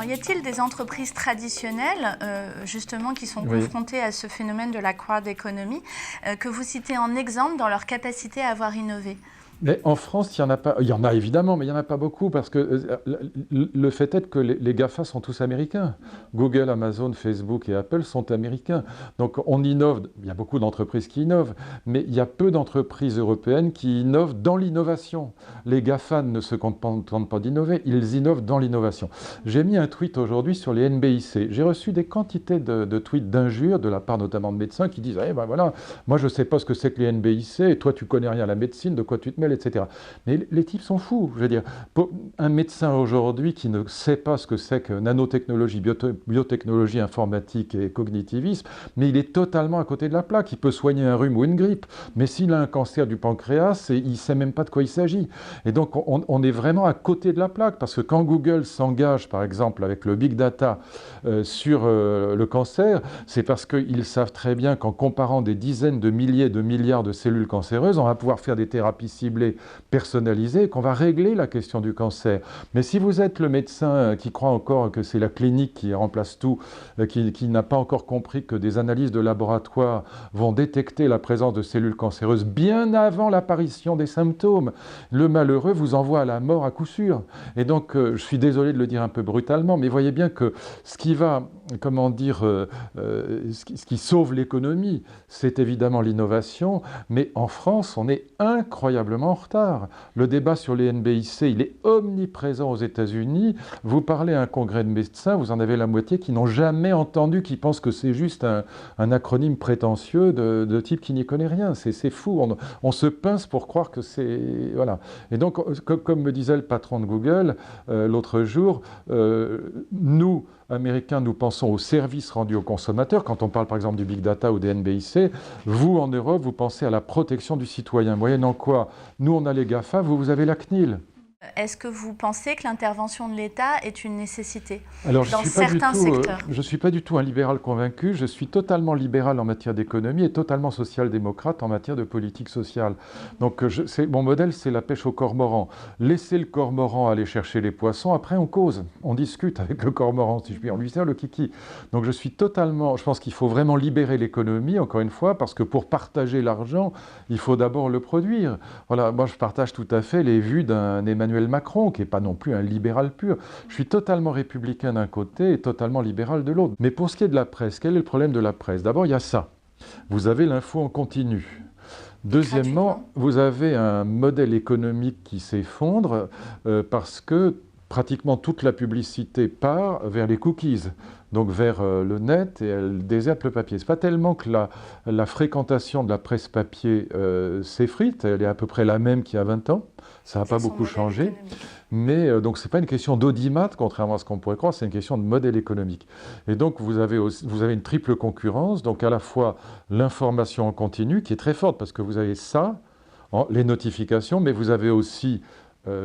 Alors, y a-t-il des entreprises traditionnelles, justement, qui sont Oui. confrontées à ce phénomène de la crowd economy, que vous citez en exemple dans leur capacité à avoir innové? Mais en France, il y en a pas. Il y en a évidemment, mais il y en a pas beaucoup parce que le fait est que les GAFA sont tous américains. Google, Amazon, Facebook et Apple sont américains. Donc on innove. Il y a beaucoup d'entreprises qui innovent, mais il y a peu d'entreprises européennes qui innovent dans l'innovation. Les GAFA ne se contentent pas d'innover, ils innovent dans l'innovation. J'ai mis un tweet aujourd'hui sur les NBIC. J'ai reçu des quantités de tweets d'injures de la part notamment de médecins qui disent eh ben voilà, moi je sais pas ce que c'est que les NBIC et toi tu connais rien à la médecine, de quoi tu te mêles, etc. Mais les types sont fous. Je veux dire, un médecin aujourd'hui qui ne sait pas ce que c'est que nanotechnologie, biotechnologie, informatique et cognitivisme, mais il est totalement à côté de la plaque. Il peut soigner un rhume ou une grippe, mais s'il a un cancer du pancréas, il ne sait même pas de quoi il s'agit. Et donc on est vraiment à côté de la plaque, parce que quand Google s'engage, par exemple, avec le big data sur le cancer, c'est parce qu'ils savent très bien qu'en comparant des dizaines de milliers de milliards de cellules cancéreuses, on va pouvoir faire des thérapies ciblées personnalisées, qu'on va régler la question du cancer. Mais si vous êtes le médecin qui croit encore que c'est la clinique qui remplace tout, qui n'a pas encore compris que des analyses de laboratoire vont détecter la présence de cellules cancéreuses bien avant l'apparition des symptômes, le malheureux vous envoie à la mort à coup sûr. Et donc, je suis désolé de le dire un peu brutalement, mais voyez bien que ce qui va, comment dire, ce qui sauve l'économie, c'est évidemment l'innovation, mais en France, on est incroyablement en retard. Le débat sur les NBIC, il est omniprésent aux États-Unis. Vous parlez à un congrès de médecins, vous en avez la moitié qui n'ont jamais entendu, qui pensent que c'est juste un acronyme prétentieux de type qui n'y connaît rien. C'est fou. On se pince pour croire que c'est... Voilà. Et donc, comme me disait le patron de Google l'autre jour, nous, Américains, nous pensons aux services rendus aux consommateurs. Quand on parle par exemple du big data ou des NBIC, vous, en Europe, vous pensez à la protection du citoyen. Moyennant quoi, nous, on a les GAFA, vous avez la CNIL. Est-ce que vous pensez que l'intervention de l'État est une nécessité Alors, dans certains secteurs? je ne suis pas du tout un libéral convaincu, je suis totalement libéral en matière d'économie et totalement social-démocrate en matière de politique sociale. Donc, mon modèle, c'est la pêche au cormoran. Laissez le cormoran aller chercher les poissons, après on cause, on discute avec le cormoran, si je puis dire, on lui sert le kiki. Donc, je pense qu'il faut vraiment libérer l'économie, encore une fois, parce que pour partager l'argent, il faut d'abord le produire. Voilà, moi je partage tout à fait les vues d'un Emmanuel Macron, qui n'est pas non plus un libéral pur. Je suis totalement républicain d'un côté et totalement libéral de l'autre. Mais pour ce qui est de la presse, quel est le problème de la presse? D'abord, il y a ça. Vous avez l'info en continu. Deuxièmement, vous avez un modèle économique qui s'effondre parce que pratiquement toute la publicité part vers les cookies, donc vers le net, et elle déserte le papier. Ce n'est pas tellement que la fréquentation de la presse papier s'effrite, elle est à peu près la même qu'il y a 20 ans, ça n'a pas beaucoup changé, mais donc ce n'est pas une question d'audimat, contrairement à ce qu'on pourrait croire, c'est une question de modèle économique. Et donc vous avez une triple concurrence, donc à la fois l'information en continu, qui est très forte, parce que vous avez ça, les notifications, mais vous avez aussi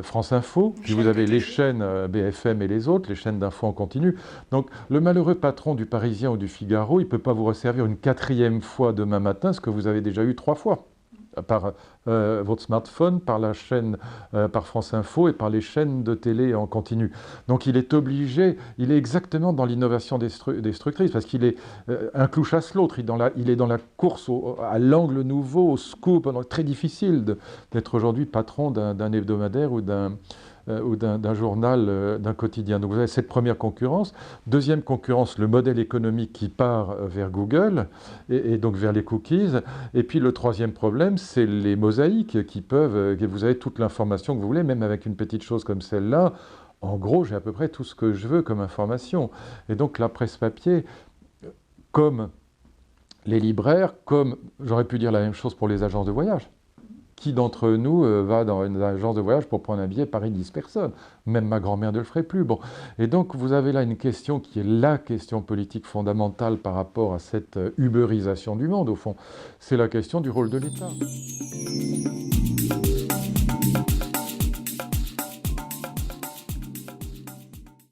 France Info, puis vous avez les chaînes BFM et les autres, les chaînes d'infos en continu. Donc le malheureux patron du Parisien ou du Figaro, il ne peut pas vous resservir une quatrième fois demain matin ce que vous avez déjà eu 3 fois par votre smartphone, par la chaîne, par France Info et par les chaînes de télé en continu. Donc il est obligé, il est exactement dans l'innovation destructrice, parce qu'il est un clou chasse l'autre, il est dans la course à l'angle nouveau, au scoop. Donc très difficile d'être aujourd'hui patron d'un hebdomadaire ou d'un journal, d'un quotidien. Donc vous avez cette première concurrence. Deuxième concurrence, le modèle économique qui part vers Google et donc vers les cookies. Et puis le troisième problème, c'est les mosaïques qui peuvent, que vous avez toute l'information que vous voulez, même avec une petite chose comme celle-là. En gros, j'ai à peu près tout ce que je veux comme information. Et donc la presse papier, comme les libraires, comme j'aurais pu dire la même chose pour les agences de voyage. Qui d'entre nous va dans une agence de voyage pour prendre un billet Paris-Nice? Personne. Même ma grand-mère ne le ferait plus. Bon. Et donc, vous avez là une question qui est la question politique fondamentale par rapport à cette ubérisation du monde, au fond. C'est la question du rôle de l'État.